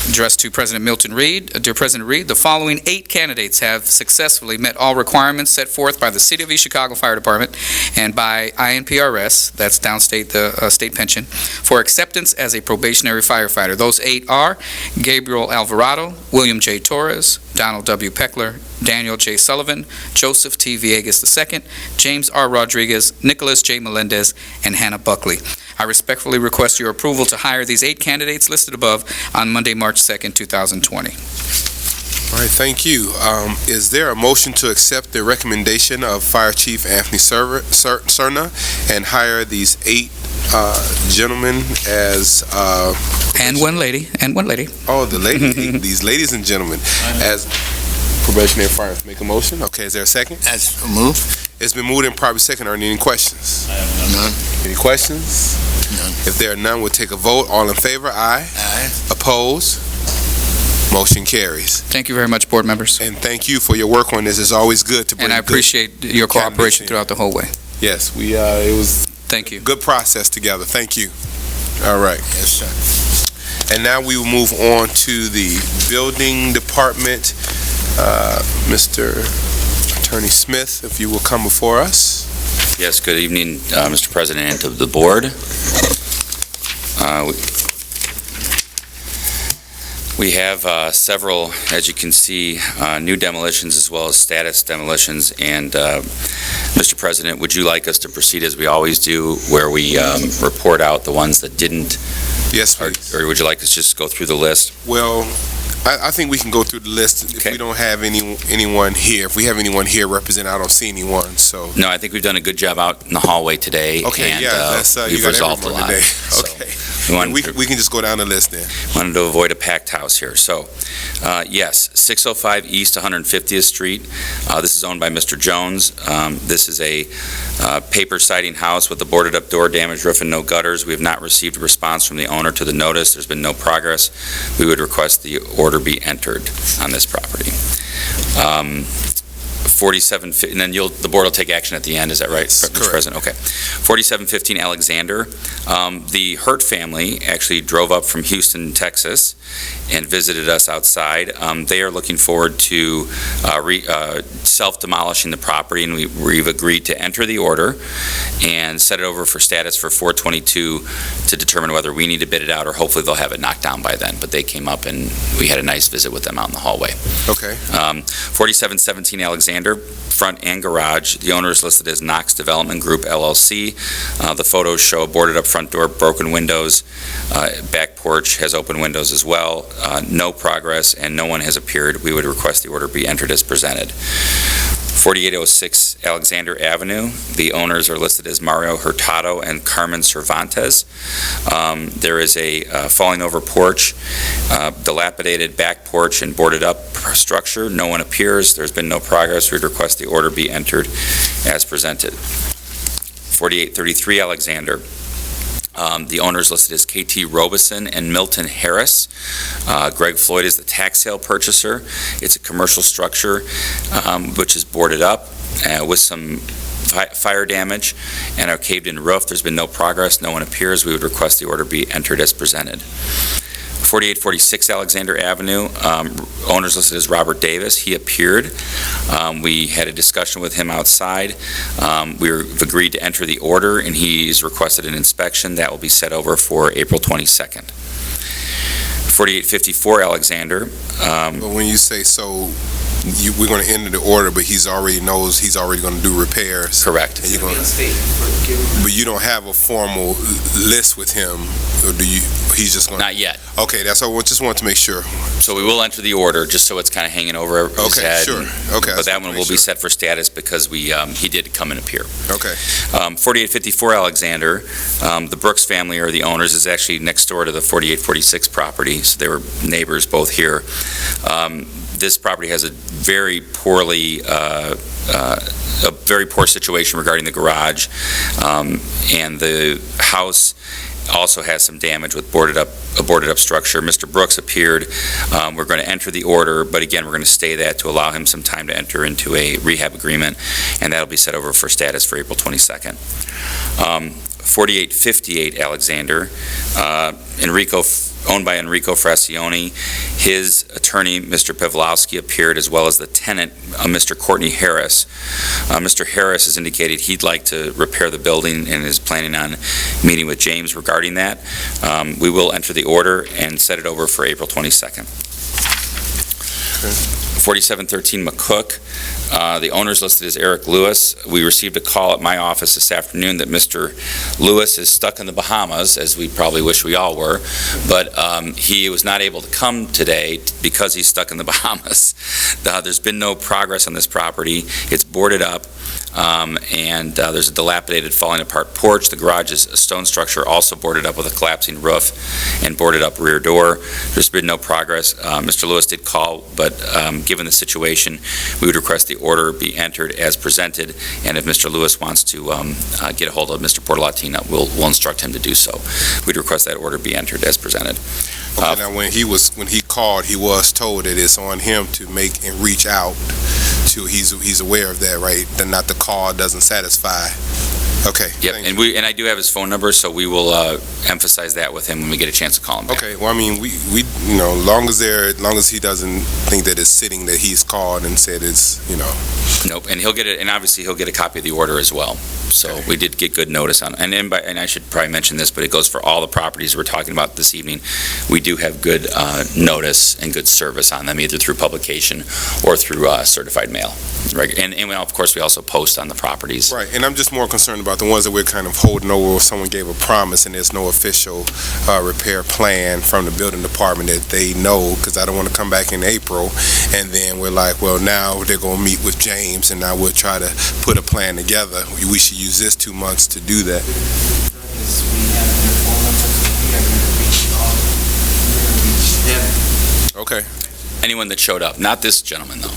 addressed to President Milton Reed. Dear President Reed, the following 8 candidates have successfully met all requirements set forth by the City of East Chicago Fire Department and by INPRS, that's downstate, the state pension, for acceptance as a probationary firefighter. Those 8 are Gabriel Alvarado, William J. Torres, Donald W. Peckler, Daniel J. Sullivan, Joseph T. Villegas II, James R. Rodriguez, Nicholas J. Melendez, and Hannah Buckley. I respectfully request your approval to hire these 8 candidates listed above on Monday, March 2nd, 2020. All right, thank you. Is there a motion to accept the recommendation of Fire Chief Anthony Cerna and hire these 8 gentlemen as... And one lady. Oh, the lady. These ladies and gentlemen as probationary fire. Make a motion. Okay, is there a second? As move. It's been moved and probably second. Are there any questions? None. Any questions? None. If there are none, we'll take a vote. All in favor? Aye. Aye. Opposed? Motion carries. Thank you very much, board members. And thank you for your work on this. It's always good to bring And I appreciate your cooperation throughout the whole way. Yes, it was Thank you. good process together. Thank you. All right. Yes, sir. And now we will move on to the building department. Mr. Attorney Smith, if you will come before us. Yes, good evening, Mr. President and to the board. We have several, as you can see, new demolitions as well as status demolitions. And Mr. President, would you like us to proceed as we always do, where we report out the ones that didn't Yes, Or please. or would you like us to just go through the list? Well, I think we can go through the list. If Okay. we don't have anyone here, if we have anyone here representing, I don't see anyone, so. No, I think we've done a good job out in the hallway today. Okay, and, yeah, that's, you we've got resolved a everyone lot. today. So Okay. we wanted We can just go down the list then. wanted to avoid a packed house here. So, yes, 605 East 150th Street. This is owned by Mr. Jones. This is a paper siding house with a boarded-up door, damaged roof, and no gutters. We have not received a response from the owner to the notice. There's been no progress. We would request the order be entered on this property. 47, and then the board will take action at the end, is that right, Mr. correct. President? Okay. 4715 Alexander. The Hurt family actually drove up from Houston, Texas, and visited us outside. They are looking forward to self-demolishing the property, and we've agreed to enter the order and set it over for status for 422 to determine whether we need to bid it out, or hopefully they'll have it knocked down by then. But they came up, and we had a nice visit with them out in the hallway. Okay. 4717 Alexander, front and garage. The owner is listed as Knox Development Group LLC. The photos show a boarded-up front door, broken windows. Back porch has open windows as well. No progress, and no one has appeared. We would request the order be entered as presented. 4806 Alexander Avenue. The owners are listed as Mario Hurtado and Carmen Cervantes. There is a falling over porch, dilapidated back porch, and boarded up structure. No one appears. There's been no progress. We'd request the order be entered as presented. 4833 Alexander. The owners listed as KT Robeson and Milton Harris. Greg Floyd is the tax sale purchaser. It's a commercial structure which is boarded up with some fire damage and a caved-in roof. There's been no progress. No one appears. We would request the order be entered as presented. 4846 Alexander Avenue, owners listed as Robert Davis. He appeared. We had a discussion with him outside. We've agreed to enter the order, and he's requested an inspection. That will be set over for April 22nd. 4854 Alexander. But when you say so, we're going to enter the order, but he's already knows he's already going to do repairs. Correct. And you're going but you don't have a formal list with him, or do you? He's just going to. Not yet. Okay, that's all. Just wanted to make sure. So we will enter the order, just so it's kind of hanging over his head. Sure. Okay. But that one will be set for status because he did come and appear. Okay. 4854 Alexander, the Brooks family are the owners. Is actually next door to the 4846 property, so they were neighbors both here. This property has a very poor situation regarding the garage, and the house also has some damage with a boarded up structure. Mr. Brooks appeared. We're going to enter the order, but again, we're going to stay that to allow him some time to enter into a rehab agreement, and that'll be set over for status for April 22nd. 4858 Alexander, owned by Enrico Frassioni. His attorney, Mr. Pavlowski, appeared, as well as the tenant, Mr. Courtney Harris. Mr. Harris has indicated he'd like to repair the building and is planning on meeting with James regarding that. We will enter the order and set it over for April 22nd. 4713 McCook. The owner's listed as Eric Lewis. We received a call at my office this afternoon that Mr. Lewis is stuck in the Bahamas, as we probably wish we all were, but he was not able to come today because he's stuck in the Bahamas. There's been no progress on this property. It's boarded up, and there's a dilapidated, falling apart porch. The garage is a stone structure, also boarded up with a collapsing roof and boarded up rear door. There's been no progress. Mr. Lewis did call, but given the situation, we would request the order be entered as presented, and if Mr. Lewis wants to get a hold of Mr. Portalatina, we'll instruct him to do so. We'd request that order be entered as presented. Okay, now when he called, he was told that it's on him to make and reach out to. He's aware of that, right? That not the call doesn't satisfy. Okay. Yep, and I do have his phone number, so we will emphasize that with him when we get a chance to call him back. Okay. Well, I mean, we long as he doesn't think that it's sitting, that he's called and said it's. Nope, and he'll get it, and obviously he'll get a copy of the order as well. So we did get good notice on, and I should probably mention this, but it goes for all the properties we're talking about this evening. We do have good notice and good service on them, either through publication or through certified mail. And of course, we also post on the properties. Right, and I'm just more concerned about the ones that we're kind of holding over where someone gave a promise and there's no official repair plan from the building department that they know, because I don't want to come back in April and then we're like, well, now they're going to meet with James and now we'll try to put a plan together. We should use this 2 months to do that. Okay. Anyone that showed up, not this gentleman, though.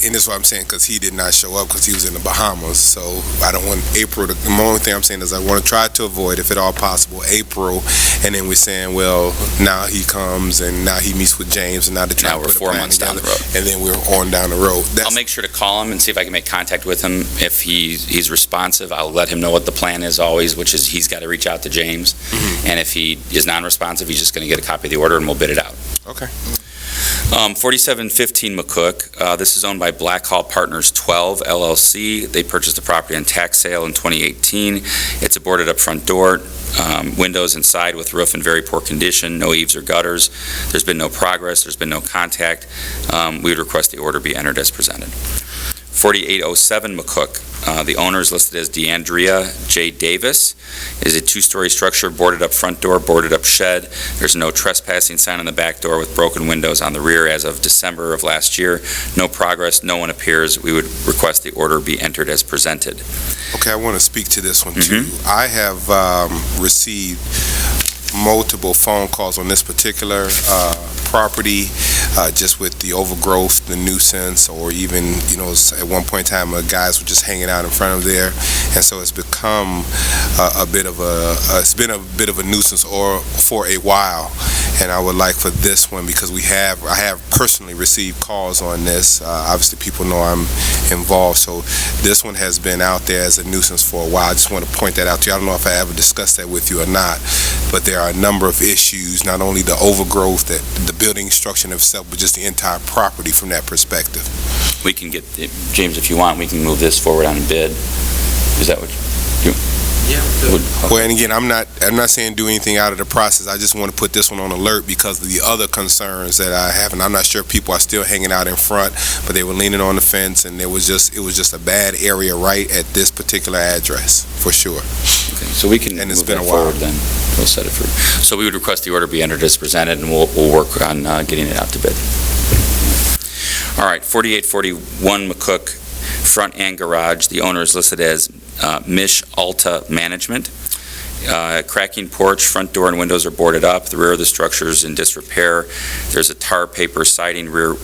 And that's what I'm saying, because he did not show up because he was in the Bahamas. So I don't want April to, the only thing I'm saying is I want to try to avoid, if at all possible, April. And then we're saying, well, now he comes and now he meets with James and now they're trying to put a plan 4 months down together. the road. And then we're on down the road. I'll make sure to call him and see if I can make contact with him. If he's responsive, I'll let him know what the plan is always, which is he's got to reach out to James. And if he is non-responsive, he's just going to get a copy of the order and we'll bid it out. Okay. 4715 McCook, this is owned by Black Hall Partners 12 LLC. They purchased the property on tax sale in 2018. It's a boarded up front door, windows inside with roof in very poor condition, no eaves or gutters. There's been no progress, there's been no contact. We would request the order be entered as presented. 4807 McCook, the owner is listed as DeAndrea J. Davis. It is a two-story structure, boarded up front door, boarded up shed. There's no trespassing sign on the back door with broken windows on the rear as of December of last year. No progress, no one appears. We would request the order be entered as presented. Okay, I want to speak to this one too. I have received multiple phone calls on this particular property, just with the overgrowth, the nuisance, or even, at one point in time, guys were just hanging out in front of there, and so it's become it's been a bit of a nuisance for a while. And I would like for this one, because I have personally received calls on this. Obviously, people know I'm involved, so this one has been out there as a nuisance for a while. I just want to point that out to you. I don't know if I ever discussed that with you or not, but there are a number of issues, not only the overgrowth, that the building structure itself, but just the entire property from that perspective. We can get, James, if you want, we can move this forward on bid. Is that what you... Yeah. Well, and again, I'm not saying do anything out of the process. I just want to put this one on alert because of the other concerns that I have, and I'm not sure if people are still hanging out in front, but they were leaning on the fence, and it was just a bad area right at this particular address, for sure. Okay, so we can and it's move been that a while. forward then. We'll set it for. So we would request the order be entered as presented, and we'll work on getting it out to bid. All right, 4841 McCook, front and garage. The owner is listed as Mish Alta Management. Cracking porch, front door and windows are boarded up. The rear of the structure is in disrepair. There's a tar paper siding rear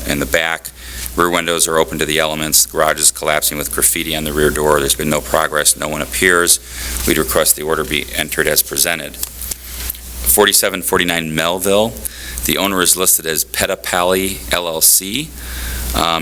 in the back. Rear windows are open to the elements. The garage is collapsing with graffiti on the rear door. There's been no progress. No one appears. We'd request the order be entered as presented. 4749 Melville. The owner is listed as Petapalli LLC.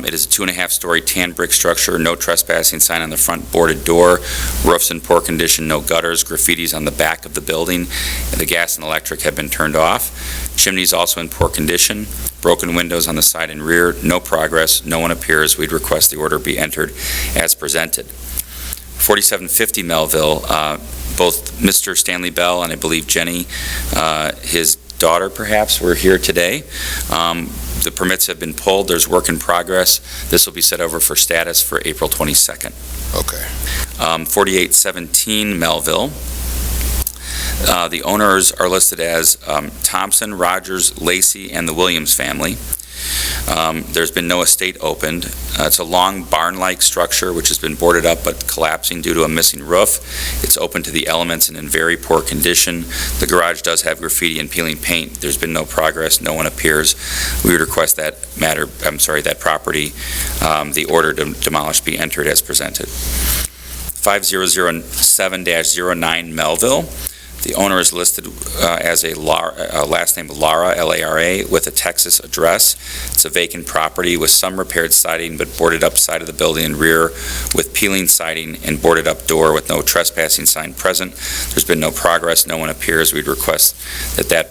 It is a 2.5-story tan brick structure, no trespassing sign on the front, boarded door, roofs in poor condition, no gutters, graffitis on the back of the building. The gas and electric have been turned off. Chimneys also in poor condition, broken windows on the side and rear, no progress, no one appears. We'd request the order be entered as presented. 4750 Melville, both Mr. Stanley Bell and I believe Jenny, his daughter perhaps, were here today. The permits have been pulled. There's work in progress. This will be set over for status for April 22nd. Okay. 4817 Melville. The owners are listed as Thompson, Rogers, Lacey, and the Williams family. There's been no estate opened. It's a long barn-like structure which has been boarded up but collapsing due to a missing roof. It's open to the elements and in very poor condition. The garage does have graffiti and peeling paint. There's been no progress. No one appears. We would request that property, the order to demolish be entered as presented. 5007-09 Melville. The owner is listed as a last name Lara, L-A-R-A, with a Texas address. It's a vacant property with some repaired siding but boarded up side of the building and rear with peeling siding and boarded up door with no trespassing sign present. There's been no progress. No one appears. We'd request that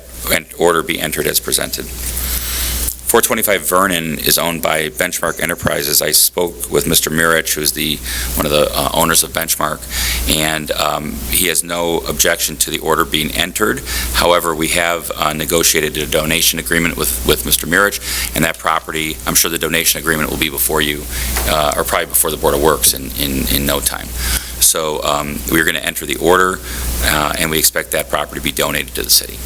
order be entered as presented. 425 Vernon is owned by Benchmark Enterprises. I spoke with Mr. Mirich, who's one of the owners of Benchmark, and he has no objection to the order being entered. However, we have negotiated a donation agreement with Mr. Mirich, and that property, I'm sure the donation agreement will be before you, or probably before the Board of Works in no time. So we're going to enter the order, and we expect that property to be donated to the city.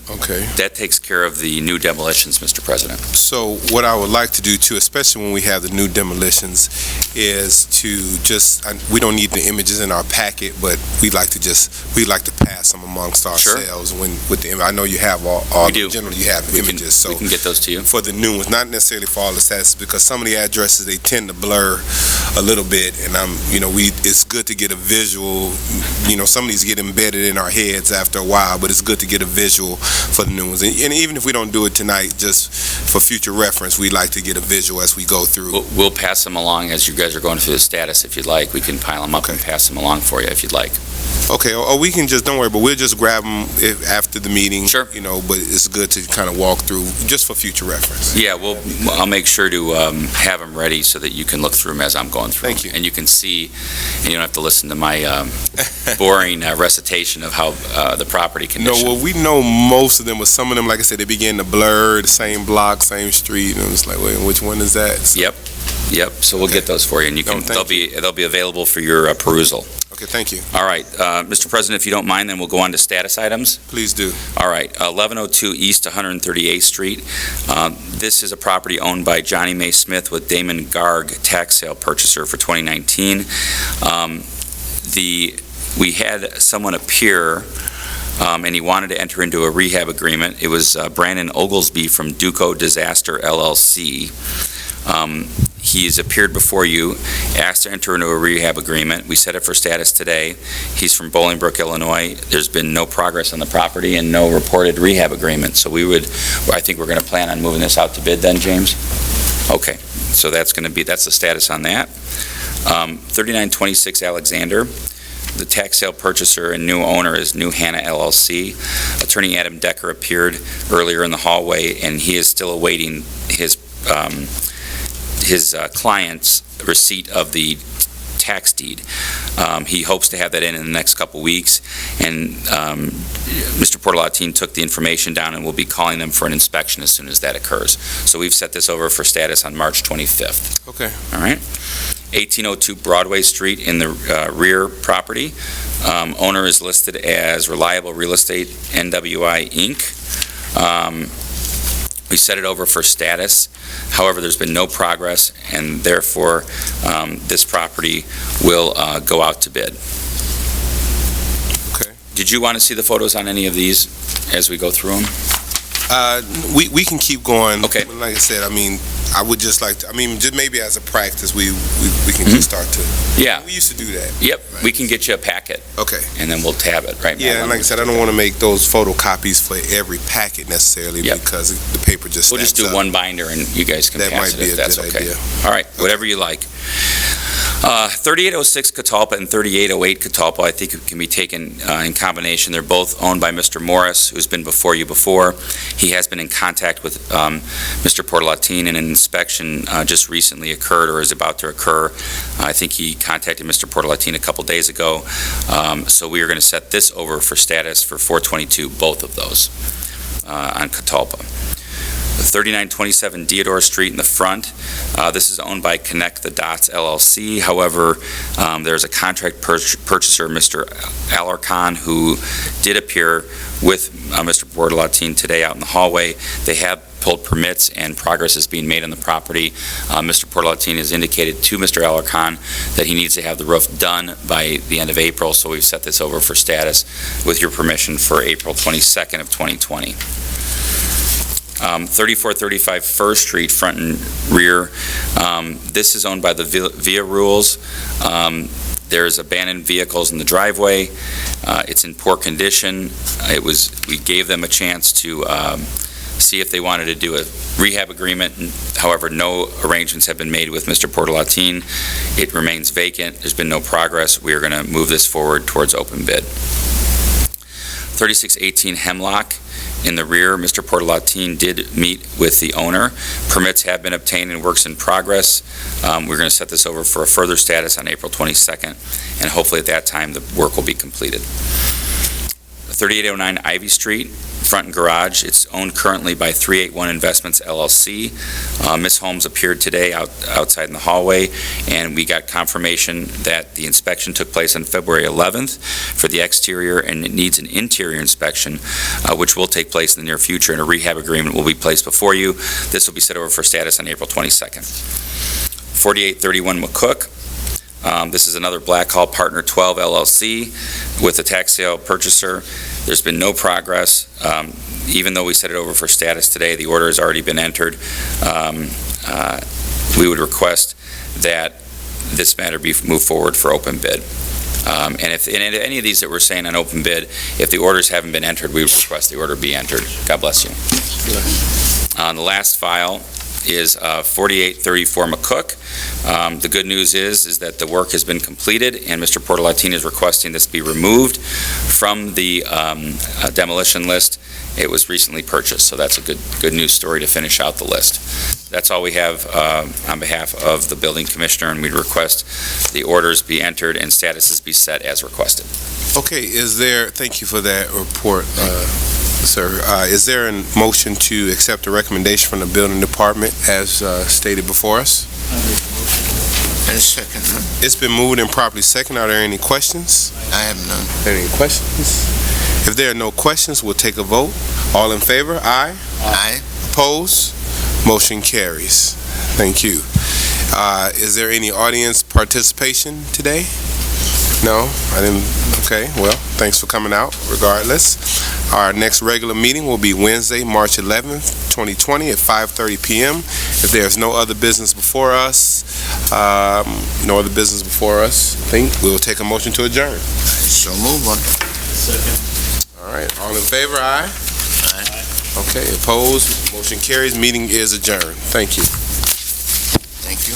Okay. That takes care of the new demolitions, Mr. President. So what I would like to do too, especially when we have the new demolitions, is to just, we don't need the images in our packet, but we'd like to pass them amongst ourselves with the, I know you have all generally you have images, so we can get those to you. For the new ones, not necessarily for all the stats, because some of the addresses, they tend to blur a little bit, and it's good to get a visual, some of these get embedded in our heads after a while, but it's good to get a visual for the new ones. And even if we don't do it tonight, just for future reference, we'd like to get a visual as we go through. We'll pass them along as you guys are going through the status, if you'd like. We can pile them up and pass them along for you, if you'd like. Okay, or we can just, don't worry, but we'll just grab them after the meeting. Sure. But it's good to kind of walk through, just for future reference. Yeah, I'll make sure to have them ready so that you can look through them as I'm going through. Thank you. And you can see, and you don't have to listen to my boring recitation of how the property condition. No, well, we know most of them, but some of them, like I said, they begin to blur, the same block, same street, and it's like, wait, which one is that? So, Yep, so we'll get those for you, and they'll be available for your perusal. Okay, thank you. All right, Mr. President, if you don't mind, then we'll go on to status items. Please do. All right, 1102 East 138th Street. This is a property owned by Johnny May Smith with Damon Garg, tax sale purchaser for 2019. We had someone appear, and he wanted to enter into a rehab agreement. It was Brandon Oglesby from Duco Disaster LLC. He's appeared before you, asked to enter into a rehab agreement. We set it for status today. He's from Bolingbrook, Illinois. There's been no progress on the property and no reported rehab agreement. So I think we're going to plan on moving this out to bid then, James? Okay, so that's the status on that. 3926 Alexander. The tax sale purchaser and new owner is New Hannah LLC. Attorney Adam Decker appeared earlier in the hallway, and he is still awaiting his client's receipt of the tax deed. He hopes to have that in the next couple weeks, and Mr. Portalatin took the information down and will be calling them for an inspection as soon as that occurs. So we've set this over for status on March 25th. Okay. All right. 1802 Broadway Street in the rear property. Owner is listed as Reliable Real Estate NWI Inc. We set it over for status. However, there's been no progress, and therefore this property will go out to bid. Okay. Did you want to see the photos on any of these as we go through them? We can keep going. Okay. Like I said, I would just like to, just maybe as a practice, we can just start to. Yeah. We used to do that. Yep. Right. We can get you a packet. Okay. And then we'll tab it, right? Yeah, and like I said, I don't want to make those photocopies for every packet necessarily, Yep. because the paper just We'll just do stacks up. one binder and you guys can That pass might it be if a that's good okay. idea. All right, whatever you like. 3806 Catalpa and 3808 Catalpa, I think it can be taken in combination. They're both owned by Mr. Morris, who's been before you before. He has been in contact with Mr. Portalatin, and an inspection just recently occurred or is about to occur. I think he contacted Mr. Portalatin a couple days ago. So we are going to set this over for status for 422, both of those on Catalpa. 3927 Deodore Street in the front. This is owned by Connect the Dots LLC. However, there's a contract purchaser, Mr. Alarcon, who did appear with Mr. Portalatin today out in the hallway. They have pulled permits and progress is being made on the property. Mr. Portalatin has indicated to Mr. Alarcon that he needs to have the roof done by the end of April, so we've set this over for status with your permission for April 22nd of 2020. 3435 First Street, front and rear. This is owned by the VIA Rules. There's abandoned vehicles in the driveway. It's in poor condition. We gave them a chance to see if they wanted to do a rehab agreement. However, no arrangements have been made with Mr. Portalatin. It remains vacant. There's been no progress. We are going to move this forward towards open bid. 3618 Hemlock in the rear, Mr. Portalatin did meet with the owner. Permits have been obtained and works in progress. We're going to set this over for a further status on April 22nd, and hopefully at that time, the work will be completed. 3809 Ivy Street, front and garage. It's owned currently by 381 Investments LLC. Ms. Holmes appeared today outside in the hallway, and we got confirmation that the inspection took place on February 11th for the exterior, and it needs an interior inspection, which will take place in the near future, and a rehab agreement will be placed before you. This will be set over for status on April 22nd. 4831 McCook. This is another Blackhall Partner 12 LLC with a tax sale purchaser. There's been no progress. Even though we set it over for status today, the order has already been entered. We would request that this matter be moved forward for open bid. And if in any of these that we're saying on open bid, if the orders haven't been entered, we would request the order be entered. God bless you. The last file is 4834 McCook. The good news is that the work has been completed, and Mr. Portalatin is requesting this be removed from the demolition list. It was recently purchased, so that's a good news story to finish out the list. That's all we have on behalf of the building commissioner, and we request the orders be entered and statuses be set as requested. Okay, thank you for that report, sir. Is there a motion to accept the recommendation from the building department as stated before us? Second. It's been moved and properly second. Are there any questions? I have none. Any questions? If there are no questions, we'll take a vote. All in favor? Aye. Aye. Opposed? Motion carries. Thank you. Is there any audience participation today? No? I didn't. Okay, well, thanks for coming out regardless. Our next regular meeting will be Wednesday, March 11th, 2020 at 5:30 p.m. If there's no other business before us, I think we'll take a motion to adjourn. So move on. Second. All right, all in favor, aye? Aye. Okay, opposed, motion carries, meeting is adjourned. Thank you. Thank you.